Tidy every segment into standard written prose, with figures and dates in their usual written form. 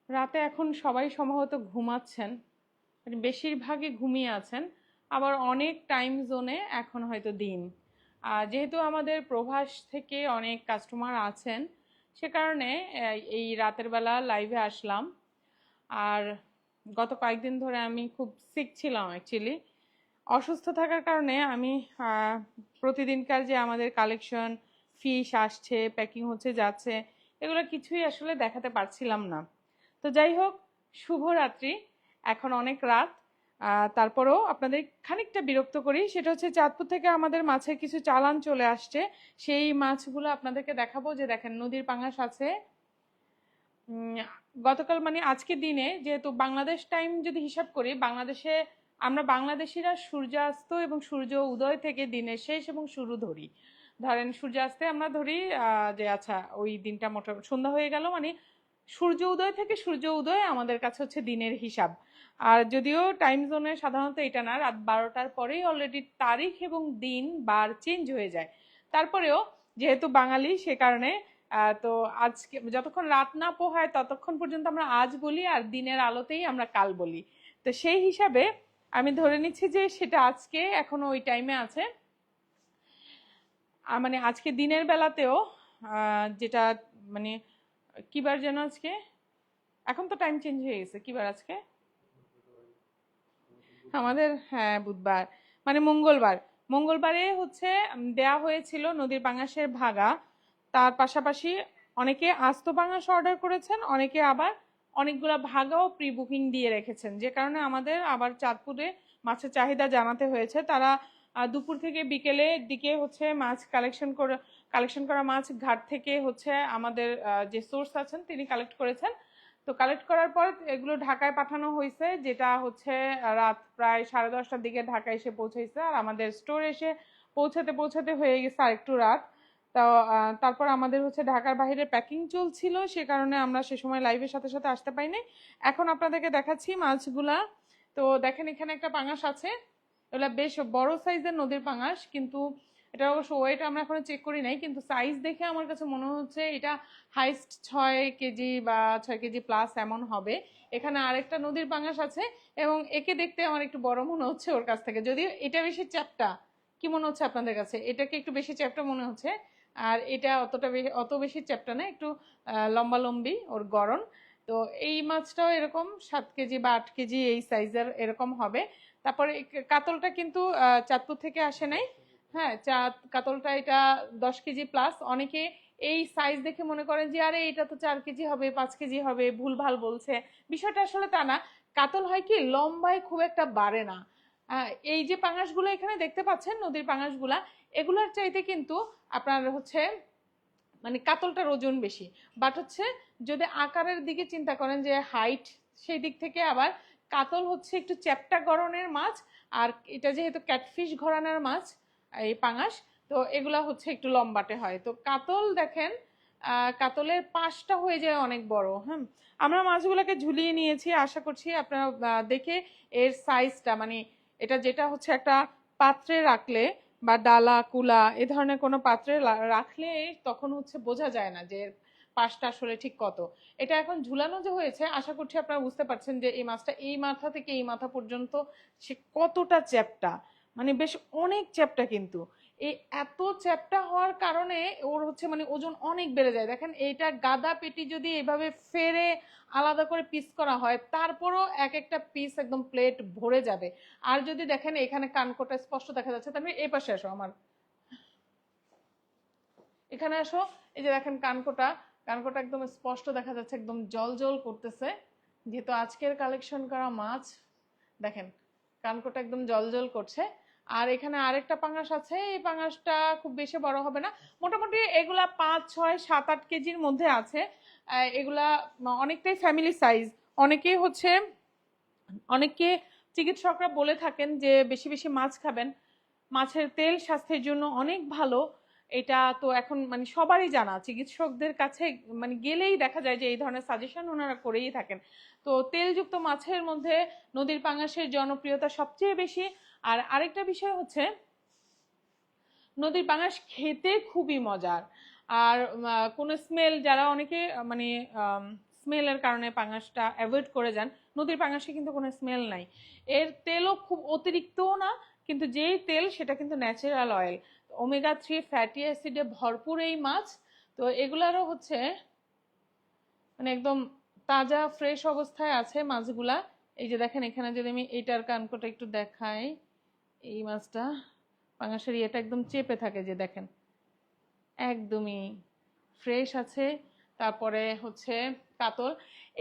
রাতে এখন সবাই সম্ভবত ঘুমাচ্ছেন, মানে বেশিরভাগই ঘুমিয়ে আছেন। আবার অনেক টাইম জোনে এখন হয়তো দিন। যেহেতু আমাদের প্রবাস থেকে অনেক কাস্টমার আছেন, সে কারণে এই রাতের বেলা লাইভে আসলাম। আর গত কয়েকদিন ধরে আমি খুব সিক ছিলাম অ্যাকচুয়ালি। অসুস্থ থাকার কারণে আমি প্রতিদিনকার যে আমাদের কালেকশন, ফিশ আসছে, প্যাকিং হচ্ছে যাচ্ছে, এগুলো কিছুই আসলে দেখাতে পারছিলাম না। তো যাই হোক, শুভরাত্রি। এখন অনেক রাত, তারপরেও আপনাদের খানিকটা বিরক্ত করি। সেটা হচ্ছে চাঁদপুর থেকে আমাদের মাছের কিছু চালান চলে আসছে, সেই মাছগুলো আপনাদেরকে দেখাবো। যে দেখেন, নদীর পাঙাশ আছে। গতকাল মানে আজকের দিনে, যেহেতু বাংলাদেশ টাইম যদি হিসাব করি, বাংলাদেশে আমরা বাংলাদেশিরা সূর্যাস্ত এবং সূর্য উদয় থেকে দিনের শেষ এবং শুরু ধরি। ধরেন সূর্যাস্তে আমরা ধরি যে আচ্ছা ওই দিনটা মোটামুটি সন্ধ্যা হয়ে গেল, মানে সূর্য উদয় থেকে সূর্য উদয় আমাদের কাছে হচ্ছে দিনের হিসাব। আর যদিও টাইম জোনে সাধারণত এটা না, রাত 12টার পরেই অলরেডি তারিখ এবং দিন বার চেঞ্জ হয়ে যায়। তারপরেও যেহেতু বাঙালি, সে কারণে তো আজকে যতক্ষণ রাত না পোহায় ততক্ষণ পর্যন্ত আমরা আজ বলি, আর দিনের আলোতেই আমরা কাল বলি। তো সেই হিসাবে আমি ধরে নিচ্ছি যে সেটা আজকে এখনো ওই টাইমে আছে। মানে আজকে দিনের বেলাতেও যেটা মানে কিবার যেন আজকে, এখন তো টাইম চেঞ্জ হয়ে গেছে, কিবার আজকে আমাদের, হ্যাঁ বুধবার, মানে মঙ্গলবার। মঙ্গলবারে হচ্ছে দেয়া হয়েছিল নদীর পাঙাশের ভাগা। তার পাশাপাশি অনেকে আস্ত পাঙাশ অর্ডার করেছেন, অনেকে আবার অনেকগুলা ভাগাও প্রি বুকিং দিয়ে রেখেছেন, যে কারণে আমাদের আবার চাঁদপুরে মাছের চাহিদা জানাতে হয়েছে। তারা দুপুর থেকে বিকেলের দিকে হচ্ছে মাছ কালেকশন করা মাছ ঘাট থেকে হচ্ছে আমাদের যে সোর্স আছেন তিনি কালেক্ট করেছেন। তো কালেক্ট করার পর এগুলো ঢাকায় পাঠানো হয়েছে, যেটা হচ্ছে রাত প্রায় 10:30টার দিকে ঢাকায় এসে পৌঁছেছে। আর আমাদের স্টোরে এসে পৌঁছাতে পৌঁছাতে হয়ে গেছে আরেকটু রাত। তো তারপর আমাদের হচ্ছে ঢাকার বাইরে প্যাকিং চলছিল, সে কারণে আমরা সে সময় লাইভের সাথে সাথে আসতে পারিনি। এখন আপনাদেরকে দেখাচ্ছি মাছগুলা। তো দেখেন, এখানে একটা পাঙাশ আছে, এগুলা বেশ বড় সাইজের নদীর পাঙাশ, কিন্তু এটা অবশ্য ওয়েট আমরা এখনো চেক করি নাই, কিন্তু সাইজ দেখে আমার কাছে মনে হচ্ছে এটা হাইস্ট 6 কেজি বা 6 কেজি প্লাস এমন হবে। এখানে আরেকটা নদীর পাঙাশ আছে, এবং একে দেখতে আমার একটু বড় মনে হচ্ছে ওর কাছ থেকে, যদিও এটা বেশি চ্যাপ্টা। কি মনে হচ্ছে আপনাদের কাছে? এটাকে একটু বেশি চ্যাপ্টা মনে হচ্ছে, আর এটা অত বেশি চ্যাপ্টা না, একটু লম্বা লম্বি ওর গড়ন। তো এই মাছটাও এরকম 7 কেজি বা 8 কেজি এই সাইজের এরকম হবে। তারপরে কাতলটা কিন্তু চাঁদপুর থেকে আসে নাই। হ্যাঁ, কাতলটা এটা 10 কেজি প্লাস। অনেকে এই সাইজ দেখে মনে করেন যে আরে এটা তো 4 কেজি হবে, 5 কেজি হবে, ভুলভাল বলছে। বিষয়টা আসলে তা না। কাতল হয় কি, লম্বায় খুব একটা বাড়ে না। এই যে পাঙাশগুলো এখানে দেখতে পাচ্ছেন, নদীর পাঙাশগুলা, এগুলার চাইতে কিন্তু আপনার হচ্ছে মানে কাতলটার ওজন বেশি। বাট হচ্ছে যদি আকারের দিকে চিন্তা করেন যে হাইট, সেই দিক থেকে আবার কাতল হচ্ছে একটু চ্যাপ্টা গড়নের মাছ। আর এটা যেহেতু ক্যাটফিশ ঘরানার মাছ, এই পাঙাশ, তো এগুলা হচ্ছে একটু লম্বাটে হয়। তো কাতল দেখেন, কাতলের পাশটা হয়ে যায় অনেক বড়। হ্যাঁ, আমরা মাছগুলোকে ঝুলিয়ে নিয়েছি, আশা করছি আপনারা দেখে এর সাইজটা, মানে এটা যেটা হচ্ছে একটা পাত্রে রাখলে বা ডালা কুলা এ ধরনের কোনো পাত্রে রাখলে তখন হচ্ছে বোঝা যায় না যে পাশটা আসলে ঠিক কত। এটা এখন ঝুলানো যে হয়েছে, আশা করছি আপনারা বুঝতে পারছেন যে এই মাছটা এই মাথা থেকে এই মাথা পর্যন্ত সে কতটা চ্যাপ্টা, মানে বেশ অনেক চ্যাপ্টা। কিন্তু এই এত চ্যাপ্টা হওয়ার কারণে ওর হচ্ছে মানে ওজন অনেক বেড়ে যায়। দেখেন, এইটা গাদা পেটি যদি এভাবে ফেরে আলাদা করে পিস করা হয়, তারপরও এক একটা পিস একদম প্লেট ভরে যাবে। আর যদি দেখেন এখানে কানকোটা স্পষ্ট দেখা যাচ্ছে, তাহলে এই পাশে আসো, আমার এখানে আসো। এই যে দেখেন কানকোটা, কানকোটা একদম স্পষ্ট দেখা যাচ্ছে, একদম জল জল করতেছে, যেহেতু আজকের কালেকশন করা মাছ। দেখেন কানকোটা একদম জল জল করছে। আর এখানে আরেকটা পাঙাশ আছে, এই পাঙাশটা খুব বেশি বড় হবে না, মোটামুটি এগুলা 5, 6, 7, 8 কেজির মধ্যে আছে। এগুলা অনেকটাই ফ্যামিলি সাইজ। অনেকেই হচ্ছে অনেকে চিকিৎসকরা বলে থাকেন যে বেশি বেশি মাছ খাবেন, মাছের তেল স্বাস্থ্যের জন্য অনেক ভালো। এটা তো এখন মানে সবারই জানা, চিকিৎসকদের কাছে মানে গেলেই দেখা যায় যে এই ধরনের সাজেশন ওনারা করেই থাকেন। তো তেলযুক্ত মাছের মধ্যে নদীর পাঙাশের জনপ্রিয়তা সবচেয়ে বেশি। আর আরেকটা বিষয় হচ্ছে নদীর পাঙাশ খেতে খুবই মজার। আর কোনো স্মেল, যারা অনেকে মানে স্মেলের কারণে পাঙাশটা অ্যাভয়েড করে যান। নদীর পাঙাশে কিন্তু কোনো স্মেল নাই, এর তেলও খুব অতিরিক্তও না, কিন্তু যেই তেল সেটা কিন্তু ন্যাচারাল অয়েল, ওমেগা 3 ফ্যাটি অ্যাসিডে ভরপুর এই মাছ। তো এগুলারও হচ্ছে মানে একদম তাজা ফ্রেশ অবস্থায় আছে মাছগুলা। এই যে দেখেন এখানে যদি আমি এইটার কানকোটা একটু দেখাই, এই মাছটা পাঙাশের ইয়েটা একদম চেপে থাকে, যে দেখেন একদমই ফ্রেশ আছে। তারপরে হচ্ছে কাতল।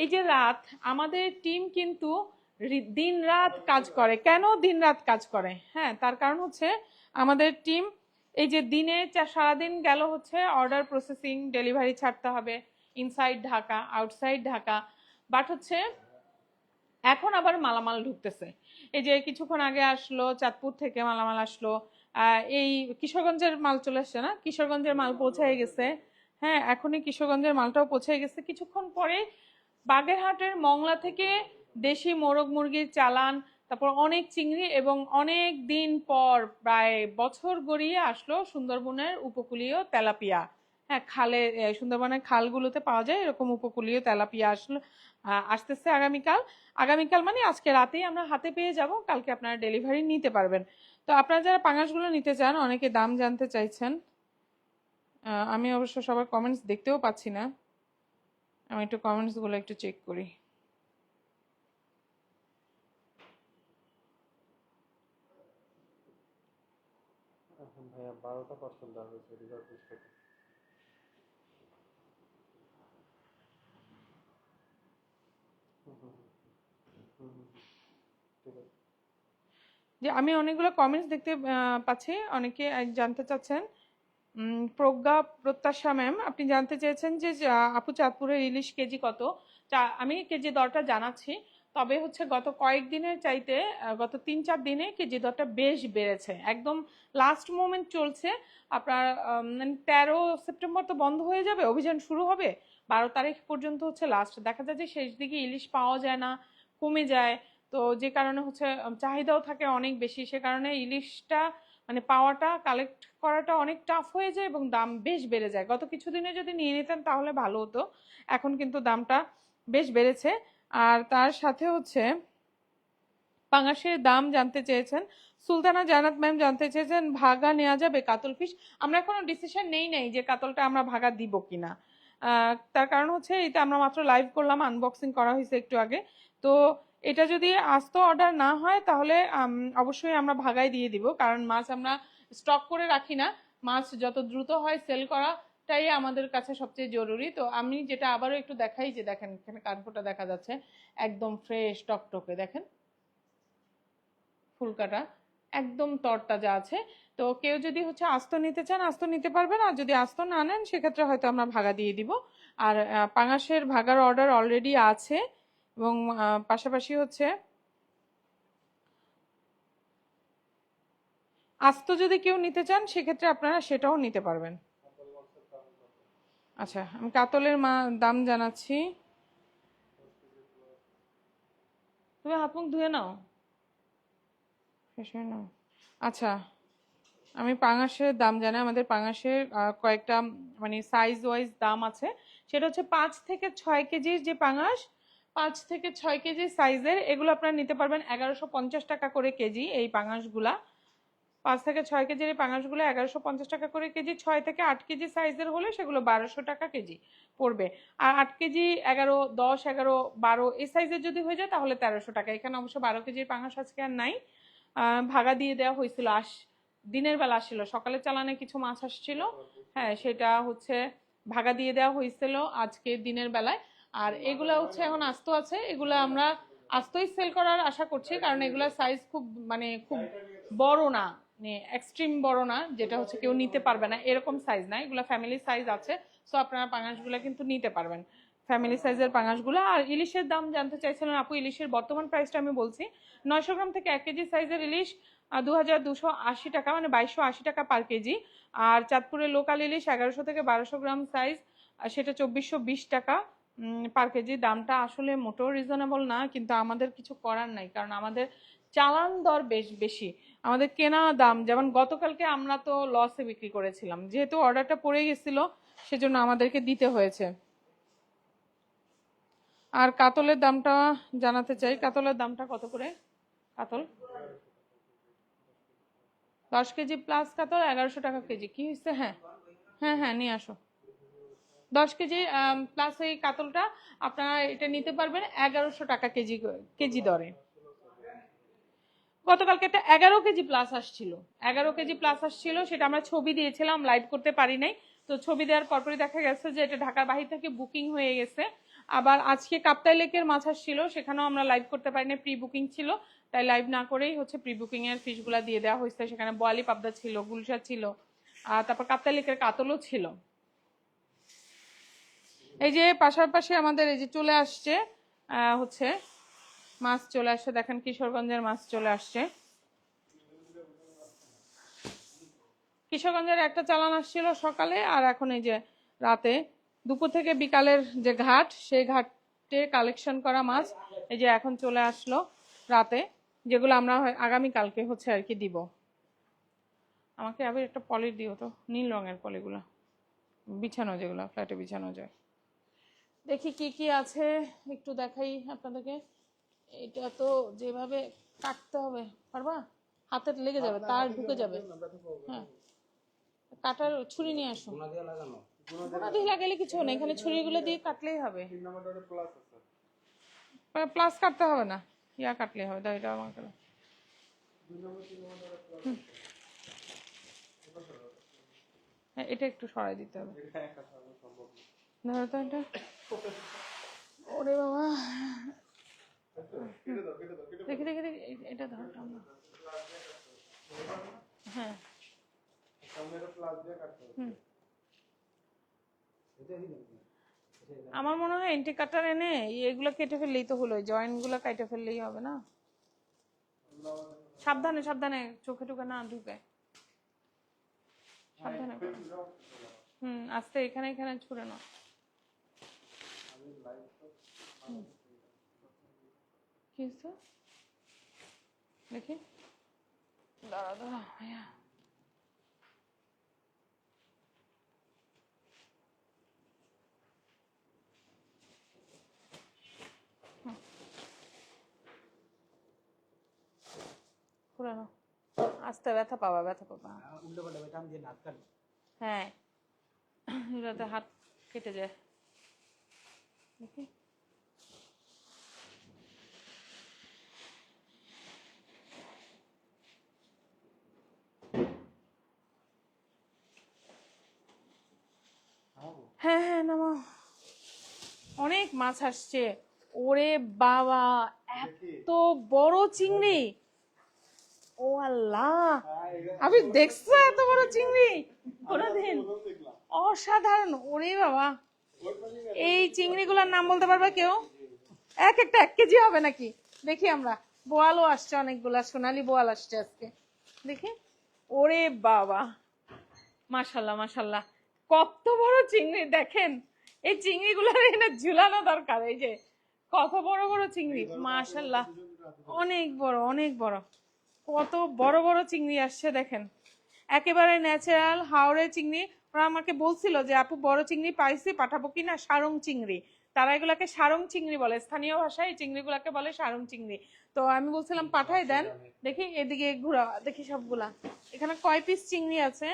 এই যে রাত, আমাদের টিম কিন্তু দিন রাত কাজ করে। কেন দিন রাত কাজ করে? হ্যাঁ, তার কারণ হচ্ছে আমাদের টিম এই যে দিনে সারাদিন গেল হচ্ছে অর্ডার প্রসেসিং, ডেলিভারি ছাড়তে হবে inside Dhaka outside Dhaka, but হচ্ছে এখন আবার মালামাল ঢুকতেছে। এই যে কিছুক্ষণ আগে আসলো চাঁদপুর থেকে মালামাল আসলো, এই কিশোরগঞ্জের মাল চলে আসছে না, কিশোরগঞ্জের মাল পৌঁছায় গেছে। হ্যাঁ, এখনই কিশোরগঞ্জের মালটাও পৌঁছে গেছে। কিছুক্ষণ পরে বাগেরহাটের মংলা থেকে দেশি মোরগ মুরগির চালান, তারপর অনেক চিংড়ি, এবং অনেক দিন পর প্রায় বছর গড়িয়ে আসলো সুন্দরবনের উপকূলীয় তেলাপিয়া। হ্যাঁ, খালে সুন্দরবনের খালগুলোতে পাওয়া যায় এরকম উপকূলীয় তেলাপিয়া আসলো, আসতেছে আগামীকাল। আগামীকাল মানে আজকে রাতেই আমরা হাতে পেয়ে যাব, কালকে আপনারা ডেলিভারি নিতে পারবেন। তো আপনারা যারা পাঙাশগুলো নিতে চান, অনেকে দাম জানতে চাইছেন, আমি অবশ্য সবার কমেন্টস দেখতেও পাচ্ছি না, আমি একটু কমেন্টসগুলো একটু চেক করি। ভাইয়া 12টা পার্সেন্ট দেওয়া হয়েছে রিজার্ভ লিস্টে। ঠিক আছে। যে আমি অনেকগুলো কমেন্টস দেখতে পাচ্ছি, অনেকে জানতে চাচ্ছেন। প্রজ্ঞা প্রত্যাশা ম্যাম, আপনি জানতে চেয়েছেন যে আপু চাঁদপুরের ইলিশ কেজি কত। আমি কেজি দরটা জানাচ্ছি, তবে হচ্ছে গত কয়েকদিনের চাইতে গত 3-4 দিনে কেজি দরটা বেশ বেড়েছে, একদম লাস্ট মোমেন্ট চলছে। আপনার 13 সেপ্টেম্বর তো বন্ধ হয়ে যাবে, অভিযান শুরু হবে, 12 তারিখ পর্যন্ত হচ্ছে লাস্ট। দেখা যায় যে শেষ দিকে ইলিশ পাওয়া যায় না, কমে যায়। তো যে কারণে হচ্ছে চাহিদাও থাকে অনেক বেশি, সে কারণে ইলিশটা মানে পাওয়াটা, কালেক্ট করাটা অনেক টাফ হয়ে যায় এবং দাম বেশ বেড়ে যায়। গত কিছুদিনে যদি নিয়ে নিতেন তাহলে ভালো হতো, এখন কিন্তু দামটা বেশ বেড়েছে। আর তার সাথে হচ্ছে পাঙাশের দাম জানতে চেয়েছেন সুলতানা জান্নাত ম্যাম, জানতে চেয়েছেন ভাগা নেওয়া যাবে কাতল ফিশ। আমরা কোনো ডিসিশন নেই নাই যে কাতলটা আমরা ভাগা দিব কিনা, তার কারণ হচ্ছে এটা আমরা মাত্র লাইভ করলাম, আনবক্সিং করা হয়েছে একটু আগে। তো এটা যদি আস্ত অর্ডার না হয় তাহলে অবশ্যই আমরা ভাগাই দিয়ে দিব, কারণ মাছ আমরা স্টক করে রাখি না, মাছ যত দ্রুত হয় সেল করাটাই আমাদের কাছে সবচেয়ে জরুরি। তো আমি যেটা আবারও একটু দেখাই, যে দেখেন এখানে কানকোটা দেখা যাচ্ছে একদম ফ্রেশ টকটকে, দেখেন ফুলকাটা একদম তরতাজা আছে। তো কেউ যদি হচ্ছে আস্ত নিতে চান আস্ত নিতে পারবেন, আর যদি আস্ত না নেন সেক্ষেত্রে হয়তো আমরা ভাগা দিয়ে দিব। আর পাঙাশের ভাগার অর্ডার অলরেডি আছে, এবং পাশাপাশি হচ্ছে আস্ত যদি কেউ নিতে চান সেক্ষেত্রে আপনারা সেটাও নিতে পারবেন। আচ্ছা, আমি কাতলের দাম জানাচ্ছি, তুমি হাত মুখ ধুয়ে নাও, শেষ হয়ে নাও। আচ্ছা, আমি পাঙাশের দাম জানি। আমাদের পাঙাশের কয়েকটা মানে সাইজ ওয়াইজ দাম আছে, সেটা হচ্ছে 5 থেকে 6 কেজির যে পাঙাশ, 5 থেকে 6 কেজি সাইজের, এগুলো আপনারা নিতে পারবেন 1150 টাকা করে কেজি। এই পাঙাশগুলা 5 থেকে 6 কেজির এই পাঙাশগুলো 1150 টাকা করে কেজি। 6 থেকে 8 কেজি সাইজের হলে সেগুলো 1200 টাকা কেজি পড়বে। আর 8 কেজি, 11, 10, 11, 12 এই সাইজের যদি হয়ে যায় তাহলে 1300 টাকা। এখানে অবশ্য 12 কেজির পাঙাশ আজকে আর নাই, ভাগা দিয়ে দেওয়া হয়েছিল। দিনের বেলা আসছিল, সকালে চালানে কিছু মাছ আসছিল, হ্যাঁ সেটা হচ্ছে ভাগা দিয়ে দেওয়া হয়েছিল আজকে দিনের বেলায়। আর এগুলা হচ্ছে এখন আস্ত আছে, এগুলা আমরা আস্তই সেল করার আশা করছি, কারণ এগুলা সাইজ খুব মানে খুব বড় না, মানে এক্সট্রিম বড় না, যেটা হচ্ছে কেউ নিতে পারবে না এরকম সাইজ না, এগুলা ফ্যামিলি সাইজ আছে। সো আপনারা পাঙাশগুলা কিন্তু নিতে পারবেন, ফ্যামিলি সাইজের পাঙাশগুলো। আর ইলিশের দাম জানতে চাইছিলেন আপু, ইলিশের বর্তমান প্রাইসটা আমি বলছি। 900 গ্রাম থেকে 1 কেজি সাইজের ইলিশ 2280 টাকা, মানে 2280 টাকা পার কেজি। আর চাঁদপুরের লোকাল ইলিশ 1100 থেকে 1200 গ্রাম সাইজ, সেটা 2420 টাকা পার কেজি। দামটা আসলে মোটেও রিজনেবল না, কিন্তু আমাদের কিছু করার নাই, কারণ আমাদের চালান দর বেশ বেশি, আমাদের কেনা দাম। যেমন গতকালকে আমরা তো লসে বিক্রি করেছিলাম, যেহেতু অর্ডারটা পড়ে গেছিল সেজন্য আমাদেরকে দিতে হয়েছে। আর কাতলের দামটা জানাতে চাই, কাতলের দামটা কত করে? কাতল 10 কেজি প্লাস কাতল 1100 টাকা কেজি। কি হয়েছে? হ্যাঁ হ্যাঁ হ্যাঁ, নিয়ে আসো। 10 কেজি প্লাস এই কাতলটা আপনারা এটা নিতে পারবেন 1100 টাকা কেজি, কেজি দরে। গতকালকে একটা 11 কেজি প্লাস আসছিল, 11 কেজি প্লাস আসছিল, সেটা আমরা ছবি দিয়েছিলাম, লাইভ করতে পারি নাই। তো ছবি দেওয়ার পরপরই দেখা গেছে যে এটা ঢাকার বাহির থেকে বুকিং হয়ে গেছে। আবার আজকে কাপ্তাই লেকের মাছ আসছিল, সেখানেও আমরা লাইভ করতে পারি না, প্রি বুকিং ছিল। তাই লাইভ না করেই হচ্ছে প্রি বুকিং এর ফিশগুলা দিয়ে দেওয়া হয়েছে। সেখানে বোয়ালি পাবদা ছিল, গুলশা ছিল, আর তারপর কাপ্তাই লেকের কাতলও ছিল। এই যে পাশাপাশি আমাদের এই যে চলে আসছে হচ্ছে মাছ চলে আসছে, দেখেন কিশোরগঞ্জের মাছ চলে আসছে। কিশোরগঞ্জের একটা চালান আসছিল সকালে, আর এখন এই যে রাতে, দুপুর থেকে বিকালের যে ঘাট, সেই ঘাটে কালেকশন করা মাছ এই যে এখন চলে আসলো রাতে, যেগুলো আমরা আগামীকালকে হচ্ছে আর কি দিব। আমাকে আবার একটা পলি দিও তো, নীল রঙের পলিগুলো বিছানো, যেগুলো ফ্ল্যাটে বিছানো যায়। দেখি কি কি আছে একটু দেখাই আপনাদেরকে। এটা তো যেভাবে কাটতে হবে, পারবা? হাতে লেগে যাবে, তার ঢুকে যাবে। হ্যাঁ, কাটার ছুরি নিয়ে আসো। গুণা দিয়ে লাগাইলে কিছু না, এখানে ছুরিগুলো দিয়ে কাটলেই হবে। প্লাস কাটতে হবে না, ইয়া কাটলেই হবে। দাও এটা আমাকে দাও। হ্যাঁ, এটা একটু সরাই দিতে হবে। ধরো তো এটা। ওরে বাবা, দেখি দেখি দেখি, এটা ধরো টানো। হ্যাঁ আমার মনে হয় এন্টি কাটার এনে এগুলো কেটে ফেললেই তো হলো, জয়েন্ট গুলো কেটে ফেললেই হবে না? সাবধানে সাবধানে, চোখে টোকে না ঢুকে, সাবধানে করো। আস্তে, এখানে এখানে ছুড়ে না। কি হচ্ছে দেখি, দাঁড়া দাঁড়া ভাইয়া। পুরানো আস্তে, ব্যথা পাবা, ব্যথা পাবা। হ্যাঁ, এগুলোতে হাত কেটে যায়। দেখি, হ্যাঁ হ্যাঁ নামো। অনেক মাছ আসছে। ওরে বাবা, এত বড় চিংড়ি! ও আল্লাহ, আমি দেখছো এত বড় চিংড়ি কোনদিন? অসাধারণ। ওরে বাবা, এই চিংড়িগুলোর নাম বলতে পারবে কেউ? এক একটা 1 কেজি হবে নাকি? দেখি আমরা। বোয়ালও আসছে অনেকগুলা, সোনালী বোয়াল আসছে আজকে, দেখি। ওরে বাবা, মাশাল্লাহ মাশাল্লাহ, কত বড় চিংড়ি দেখেন। এই চিংড়িগুলোর এনে ঝুলানো দরকার। এই যে কত বড় বড় চিংড়ি, মাশাল্লাহ, অনেক বড় অনেক বড়। কত বড় বড় চিংড়ি আসছে দেখেন, একেবারে ন্যাচারাল হাওড়ে চিংড়ি। ওরা আমাকে বলছিল যে আপু বড় চিংড়ি পাইছি, পাঠাবো কিনা? সারং চিংড়ি, তারা এগুলাকে সারং চিংড়ি বলে, স্থানীয় ভাষায় এই চিংড়িগুলাকে বলে সারং চিংড়ি। তো আমি বলছিলাম পাঠাই দেন। দেখি এদিকে ঘুরা, দেখি সবগুলা এখানে কয় পিস চিংড়ি আছে।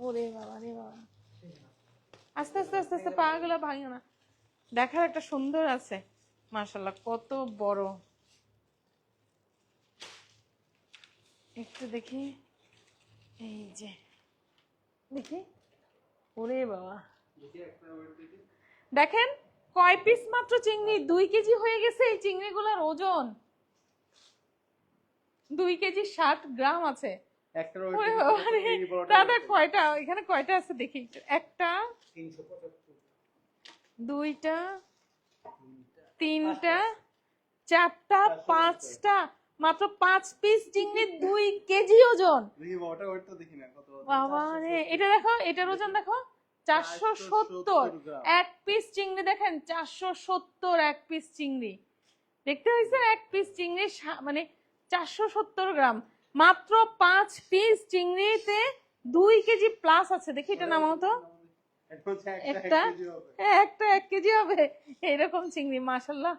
ওরে বাবা রে বাবা, আস্তে আস্তে আস্তে আস্তে, পা গুলা ভাঙিও না। দেখার একটা সুন্দর আছে, মাশাল্লাহ, কত বড়। একটু দেখি, এই যে দেখি। ওরে বাবা, দেখেন কয় পিস মাত্র চিংড়ি, 2 কেজি হয়ে গেছে এই চিংড়িগুলোর ওজন। 2 কেজি 60 গ্রাম আছে। দাদা কয়টা এখানে, কয়টা আছে দেখি। একটা, দুইটা, তিনটা, চারটা, পাঁচটা, মাত্র 5 পিস চিংড়ি 2 কেজি ওজন। বাবা রে, এটা দেখো, এটার ওজন দেখো 470। 1 পিস চিংড়ি দেখেন 470, 1 পিস চিংড়ি। দেখতে হয়েছে 1 পিস চিংড়ি মানে 470 গ্রাম। মাত্র 5 পিস চিংড়িতে 2 কেজি প্লাস আছে। দেখি এটা নামাও তো, এটা হচ্ছে একটা একটা 1 কেজি হবে। একটা 1 কেজি হবে এইরকম চিংড়ি, মাশাল্লাহ।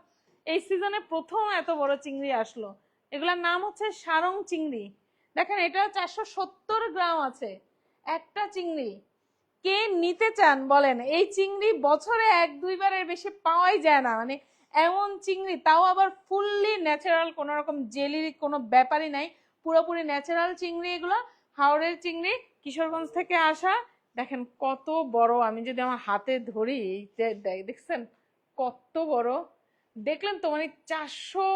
এই সিজনে প্রথম এত বড় চিংড়ি আসলো। এগুলার নাম হচ্ছে সারং চিংড়ি। দেখেন এটা 470 গ্রাম আছে একটা চিংড়ি। কে নিতে চান বলেন? এই চিংড়ি বছরে 1-2 বারের বেশি পাওয়াই যায় না, মানে এমন চিংড়ি, তাও আবার ফুললি ন্যাচারাল, কোনো রকম জেলির কোনো ব্যাপারই নাই, পুরোপুরি ন্যাচারাল চিংড়ি এগুলো। হাওড়ের চিংড়ি, কিশোরগঞ্জ থেকে আসা। দেখেন কত বড়, আমি যদি আমার হাতে ধরি, এই যে দেখছেন কত বড়, দেখলেন তো? মানে 400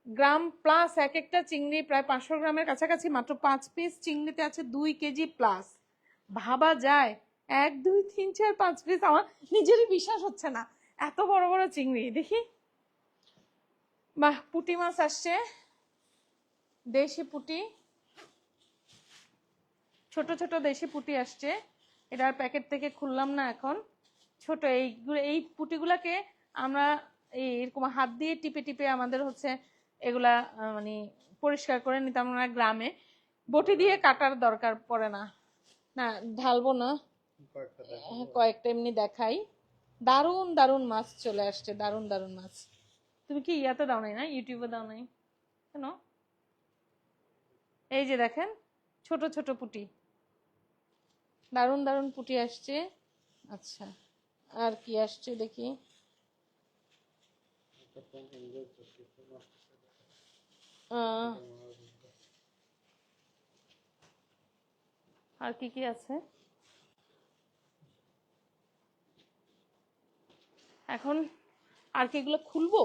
গ্রাম প্লাস এক একটা চিংড়ি, প্রায় 500 গ্রামের কাছাকাছি, মাত্র 5 পিস চিংড়িতে আছে 2 কেজি প্লাস। ভাবা যায় 1 2 3 4 5 পিস, আমার নিজেরই বিশ্বাস হচ্ছে না, এত বড় বড় চিংড়ি। দেখি, বাহ, পুঁটি মাছ আসছে, দেশি পুঁটি, ছোট ছোট দেশি পুঁটি আসছে। এটার প্যাকেট থেকে খুললাম না এখন। ছোট এই পুঁটিগুলাকে আমরা এরকম হাত দিয়ে টিপে টিপে আমাদের হচ্ছে এগুলা মানে পরিষ্কার করে নিতাম আমরা গ্রামে। বটি দিয়ে কাটার দরকার পড়ে না। না, ঢালবো না, কয়েকটা দেখো। কয়েকটা এমনি দেখাই। দারুন দারুন মাছ চলে আসছে, দারুন দারুন মাছ। তুমি কি ইয়াতে দাও নাই, না ইউটিউবে দাও নাই কেন? এই যে দেখেন ছোট ছোট পুঁটি, দারুন দারুন পুঁটি আসছে। আচ্ছা, আর কি আসছে দেখি। এটা তো এনজয় করতেছে না। আর কি কি আছে এখন? আর কি এগুলো খুলবো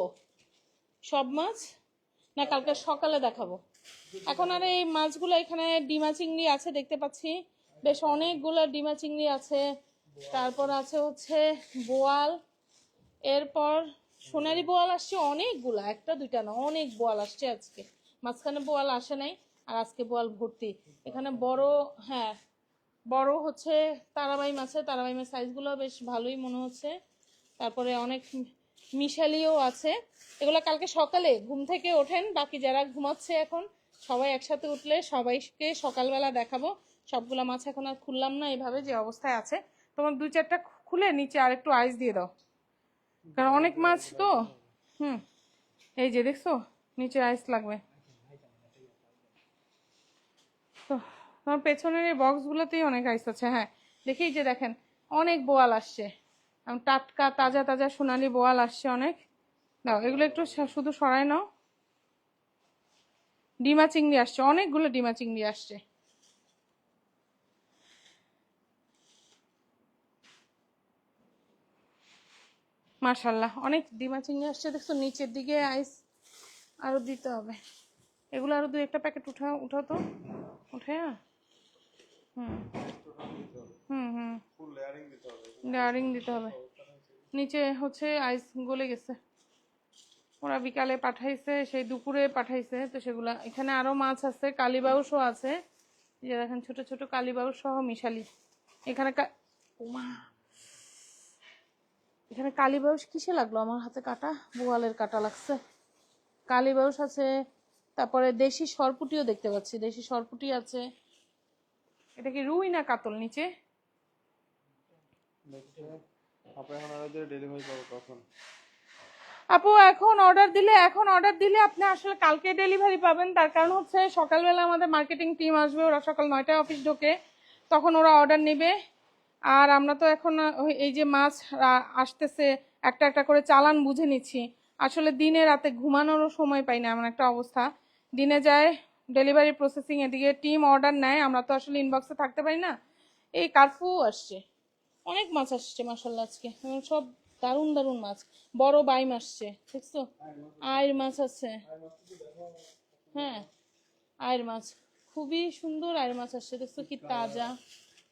সব মাছ, না কালকে সকালে দেখাবো? এখন আর এই মাছগুলো, এখানে ডিমা চিংড়ি আছে দেখতে পাচ্ছি, বেশ অনেকগুলো ডিমা চিংড়ি আছে। তারপর আছে হচ্ছে বোয়াল, এরপর সোনালী বোয়াল আসছে অনেকগুলা, একটা দুইটা না, অনেক বোয়াল আসছে আজকে। মাঝখানে বোয়াল আসে নাই, আর আজকে বোয়াল ভর্তি। এখানে বড়, হ্যাঁ বড় হচ্ছে তারাবাই মাছের, তারাবাই মাছের সাইজগুলো বেশ ভালোই মনে হচ্ছে। তারপরে অনেক মিশালিও আছে। এগুলো কালকে সকালে ঘুম থেকে ওঠেন, বাকি যারা ঘুমাচ্ছে এখন সবাই একসাথে উঠলে সবাইকে সকালবেলা দেখাবো। সবগুলা মাছ এখন আর খুললাম না, এইভাবে যে অবস্থায় আছে। তোমার 2-4টা খুলে নিচে আর একটু আইস দিয়ে দাও, কারণ অনেক মাছ তো। হুম, এই যে দেখছো নিচে আইস লাগবে তো। তোমার পেছনের এই বক্সগুলোতেই অনেক আইস আছে। হ্যাঁ, দেখি যে দেখেন অনেক বোয়াল আসছে, টাটকা তাজা তাজা সোনালি বোয়াল আসছে অনেক। দাও এগুলো একটু শুধু সরাই নাও। ডিমা চিংড়ি আসছে, অনেকগুলো ডিমা চিংড়ি আসছে। মাশাল্লাহ, অনেক ডিমা চিংড়ি আসছে দেখছো। নিচের দিকে আইস আরো দিতে হবে। এগুলো আরো 2-1টা প্যাকেট উঠাও উঠাও তো, উঠে। হুম হুম হুম, ফুল লেয়ারিং দিতে হবে। লেয়ারিং দিতে হবে। নিচে হচ্ছে আইস গলে গেছে, ওরা বিকালে পাঠাইছে, সেই দুপুরে পাঠাইছে তো সেগুলা। এখানে আরো মাছ আছে, কালীবাউসও আছে, এই যে দেখেন ছোট ছোট কালীবাউস সহ মিশালি। এখানে ওমা, এখানে কালীবাউস কিসে লাগলো আমার হাতে? কাটা, বোয়ালের কাটা লাগছে। কালীবাউস আছে, তারপরে দেশি সরপুটিও দেখতে পাচ্ছি, দেশি সরপুটি আছে। এটা কি রুই না কাতল নিচে? দেখতে আপনি এখন আমাদের ডেলিভারি পাবো কখন? আপু এখন অর্ডার দিলে আপনি আসলে কালকে ডেলিভারি পাবেন। তার কারণ হচ্ছে সকালবেলা আমাদের মার্কেটিং টিম আসবে, ওরা সকাল 9টায় অফিস ঢোকে, তখন ওরা অর্ডার নেবে। আর আমরা তো এখন এই যে মাছ আসতেছে একটা একটা করে চালান বুঝে নিচ্ছি। আসলে দিনে রাতে ঘুমানোরও সময় পাই না, এমন একটা অবস্থা। দিনে যায় ডেলিভারি প্রসেসিং, এদিকে টিম অর্ডার নেয়, আমরা তো আসলে ইনবক্সে থাকতে পারি না। এই কার্ফু আসছে, অনেক মাছ আসছে মাশাল্লাহ আজকে, সব দারুন দারুন মাছ। বড় বাইম আসছে দেখছো, আয়ের মাছ আছে। হ্যাঁ, আয়ের মাছ খুবই সুন্দর, আয়ের মাছ আসছে দেখছো কি তাজা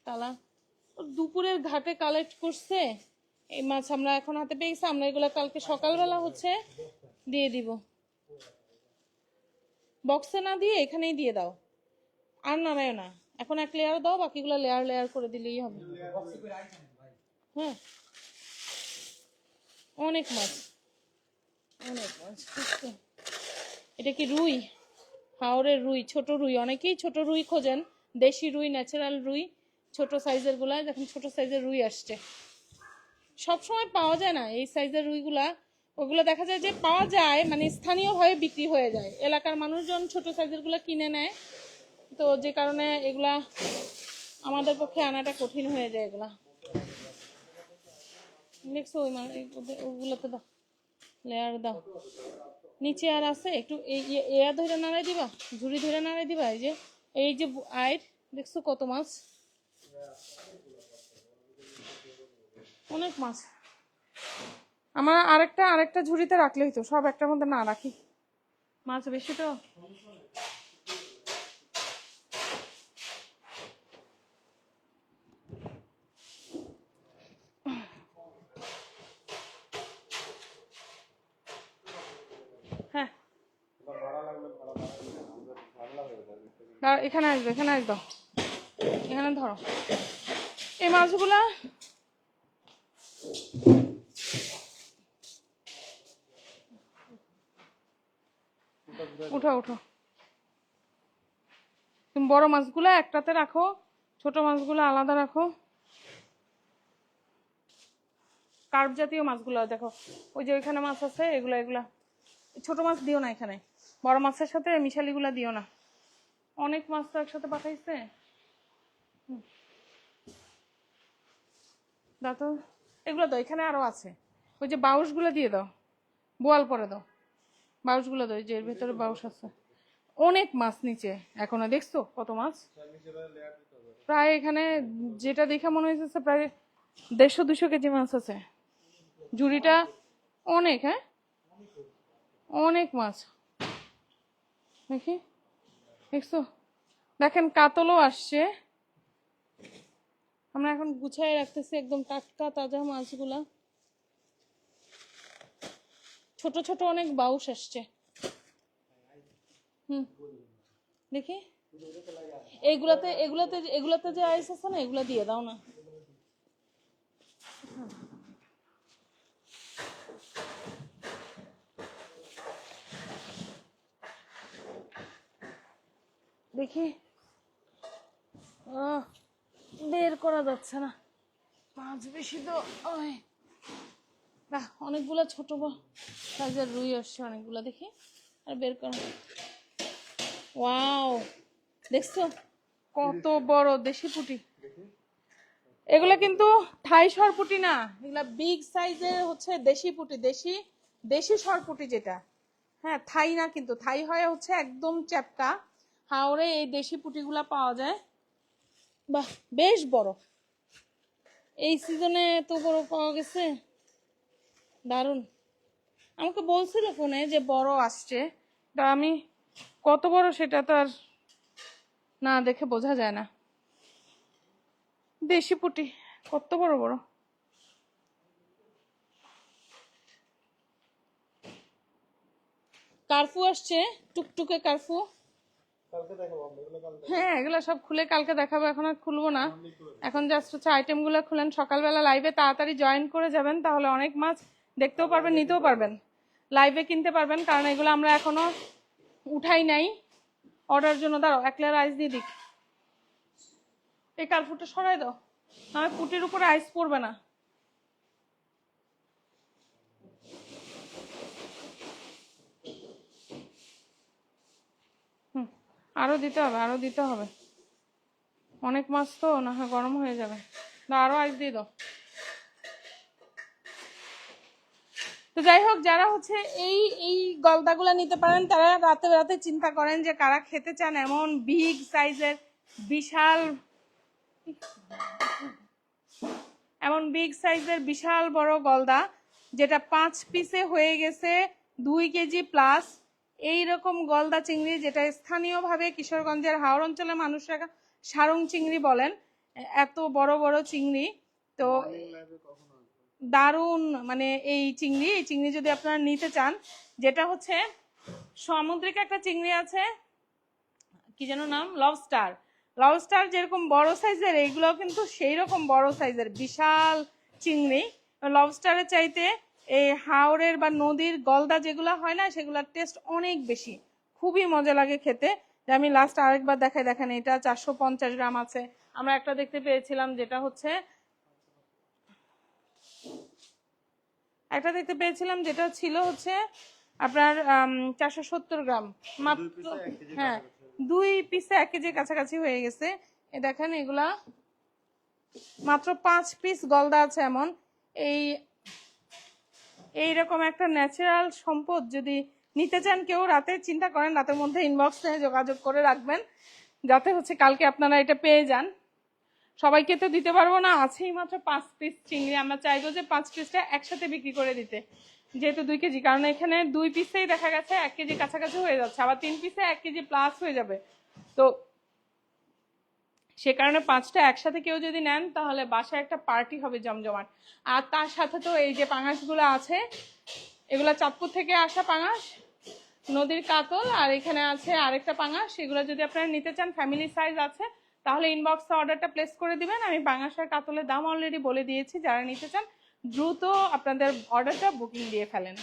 তালা। দুপুরের ঘাটে কালেক্ট করছে এই মাছ, আমরা এখন হাতে পেয়েছি। আমরা এগুলা কালকে সকালবেলা হচ্ছে দিয়ে দিব। বক্সে না দিয়ে এখানেই দিয়ে দাও, আর নাড়ায় না। এখন 1 লেয়ার দাও, বাকিগুলো লেয়ার লেয়ার করে দিলেই হবে। হ্যাঁ, অনেক মাছ, অনেক মাছ বুঝছো? এটা কি রুই? হাওরের রুই, ছোট রুই, অনেকেই ছোট রুই খোঁজেন, দেশি রুই, ন্যাচারাল রুই, ছোট সাইজের গুলা দেখেন, ছোট সাইজের রুই আসছে। সব সময় পাওয়া যায় না এই সাইজের রুইগুলা, ওগুলো দেখা যায় যে পাওয়া যায় মানে স্থানীয়ভাবে বিক্রি হয়ে যায়, এলাকার মানুষজন ছোট সাইজের গুলা কিনে নেয়, তো যে কারণে এগুলা আমাদের পক্ষে আনাটা কঠিন হয়ে যায়। এগুলা দেখছো ওই ওগুলোতে দাও, লেয়ার দাও, নিচে আর আছে একটু এয়া ধরে নাড়াই দিবা, ঝুড়ি ধরে নাড়াই দিবা। এই যে আয়ের দেখছো কত মাছ, অনেক মাছ। আমার আরেকটা ঝুড়িতে রাখলেই তো, সব একটার মধ্যে না রাখি, মাছ বেশি তো। হ্যাঁ এখানে আসবে, এখানে আসবে, এখানে ধরো এই মাছগুলা। উঠো উঠো, তুমি বড় মাছগুলা একটাতে রাখো, ছোট মাছগুলো আলাদা রাখো। কার্প জাতীয় মাছগুলো দেখো, ওই যে ওইখানে মাছ আছে, এগুলা এগুলা ছোট মাছ দিও না এখানে, বড় মাছের সাথে মিশালিগুলা দিও না। অনেক মাছ তো একসাথে পাঠাইছে। দাও তো এগুলো দাও, এখানে আরো আছে, ওই যে বাউশগুলো দিয়ে দাও, বোয়াল পরে দাও, বাউশগুলো দাও, যে এর ভেতরে বাউশ আছে। অনেক মাছ নিচে এখনো, দেখছো কত মাছ, প্রায় এখানে যেটা দেখে মনে হয়েছে প্রায় 150-200 কেজি মাছ আছে ঝুড়িটা, অনেক। হ্যাঁ অনেক মাছ, দেখি দেখছো, দেখেন কাতলও আসছে। আমরা এখন গুছাই রাখতেছি একদম টাটকা তাজা মাছগুলা। ছোট ছোট অনেক বাউশ আসছে। দেখি এইগুলাতে এগুলাতে এগুলাতে যে আইস আছে না, এগুলা দিয়ে দাও না। দেখি বের করা যাচ্ছে না, মাছ বেশি তো। অনেকগুলা ছোট সাইজের রুই আসছে অনেকগুলা, দেখি আর বের করা। ওয়াও, দেখছো কত বড় দেশি পুঁটি। এগুলা কিন্তু থাই সরপুঁটি না, এগুলা বিগ সাইজের হচ্ছে দেশি পুঁটি, দেশি দেশি সরপুঁটি যেটা। হ্যাঁ থাই না, কিন্তু থাই হয় হচ্ছে একদম চ্যাপটা, হাওড়ে এই দেশি পুঁটিগুলা পাওয়া যায়। বাহ বেশ বড়, এই সিজনে এত বড় পাওয়া গেছে, দারুণ। আমাকে বলছিল ফোনে যে বড় আসছে, তা আমি কত বড় সেটা তো আর না দেখে বোঝা যায় না। দেশি পুঁটি কত বড় বড়, কার্ফু আসছে, টুকটুকে কার্ফু। হ্যাঁ এগুলো সব খুলে কালকে দেখাবো, এখন আর খুলবো না, এখন জাস্ট হচ্ছে আইটেম গুলো খুলেন। সকালবেলা লাইভে তাড়াতাড়ি জয়েন করে যাবেন, তাহলে অনেক মাছ দেখতেও পারবেন, নিতেও পারবেন, লাইভে কিনতে পারবেন, কারণ এগুলো আমরা এখনো উঠাই নাই অর্ডার জন্য। দাঁড়াও এক লেয়ার আইস দিয়ে দিক, এই কার্ফুটা সরাই দাও, নাহলে পুটির উপরে আইস পড়বে না। আরো দিতে হবে, আরো দিতে হবে, অনেক মাছ তো, না হয় গরম হয়ে যাবে। আরো আইস দিয়ে দাও। তো যাই হোক, যারা হচ্ছে এই এই গলদাগুলা নিতে পারেন, তারা রাতে রাতে চিন্তা করেন যে কারা খেতে চান এমন বিগ সাইজের বিশাল, এমন বিগ সাইজের বিশাল বড় গলদা, যেটা 5 পিসে হয়ে গেছে 2 কেজি প্লাস। এইরকম গলদা চিংড়ি, যেটা স্থানীয়ভাবে কিশোরগঞ্জের হাওড় অঞ্চলের মানুষরা সারং চিংড়ি বলেন, এত বড় বড় চিংড়ি। তো দারুণ, মানে এই চিংড়ি যদি আপনারা নিতে চান, যেটা হচ্ছে সামুদ্রিক একটা চিংড়ি আছে, কি যেন নাম, লবস্টার। লবস্টার যেরকম বড় সাইজের, এইগুলো কিন্তু সেই রকম বড় সাইজের বিশাল চিংড়ি। লবস্টারের চাইতে এই হাওরের বা নদীর গলদা যেগুলো হয় না, সেগুলোর টেস্ট অনেক বেশি, খুবই মজা লাগে খেতে। যে আমি লাস্ট আরেকবার দেখাই, দেখেন এটা 450 গ্রাম আছে, আমরা একটা দেখতে পেয়েছিলাম যেটা হচ্ছে ছিল হচ্ছে আপনার 470 গ্রাম মাত্র। হ্যাঁ, 2 পিসে 1 কেজির কাছাকাছি হয়ে গেছে। এ দেখেন এগুলা মাত্র 5 পিস গলদা আছে এমন। এইরকম একটা ন্যাচারাল সম্পদ যদি নিতে চান কেউ, রাতে চিন্তা করেন, রাতের মধ্যে ইনবক্সে যোগাযোগ করে রাখবেন যাতে হচ্ছে কালকে আপনারা এটা পেয়ে যান। সবাইকে তো দিতে পারবো না, আছেই মাত্র 5 পিস চিংড়ি। আমরা চাইবো যে 5 পিসটা একসাথে বিক্রি করে দিতে, যেহেতু 2 কেজি, কারণ এখানে 2 পিসেই দেখা গেছে 1 কেজি কাছাকাছি হয়ে যাচ্ছে, আবার 3 পিসে 1 কেজি প্লাস হয়ে যাবে। তো সে কারণে 5টা একসাথে কেউ যদি নেন তাহলে বাসায় একটা পার্টি হবে জমজমাট। আর তার সাথে তো এই যে পাঙাশগুলো আছে, এগুলা চাঁদপুর থেকে আসা পাঙাশ, নদীর কাতল, আর এখানে আছে আরেকটা পাঙাশ। এগুলো যদি আপনারা নিতে চান, ফ্যামিলি সাইজ আছে, তাহলে ইনবক্সে অর্ডারটা প্লেস করে দিবেন। আমি পাঙাশ আর কাতলের দাম অলরেডি বলে দিয়েছি, যারা নিতে চান দ্রুত আপনাদের অর্ডারটা বুকিং দিয়ে ফেলেন।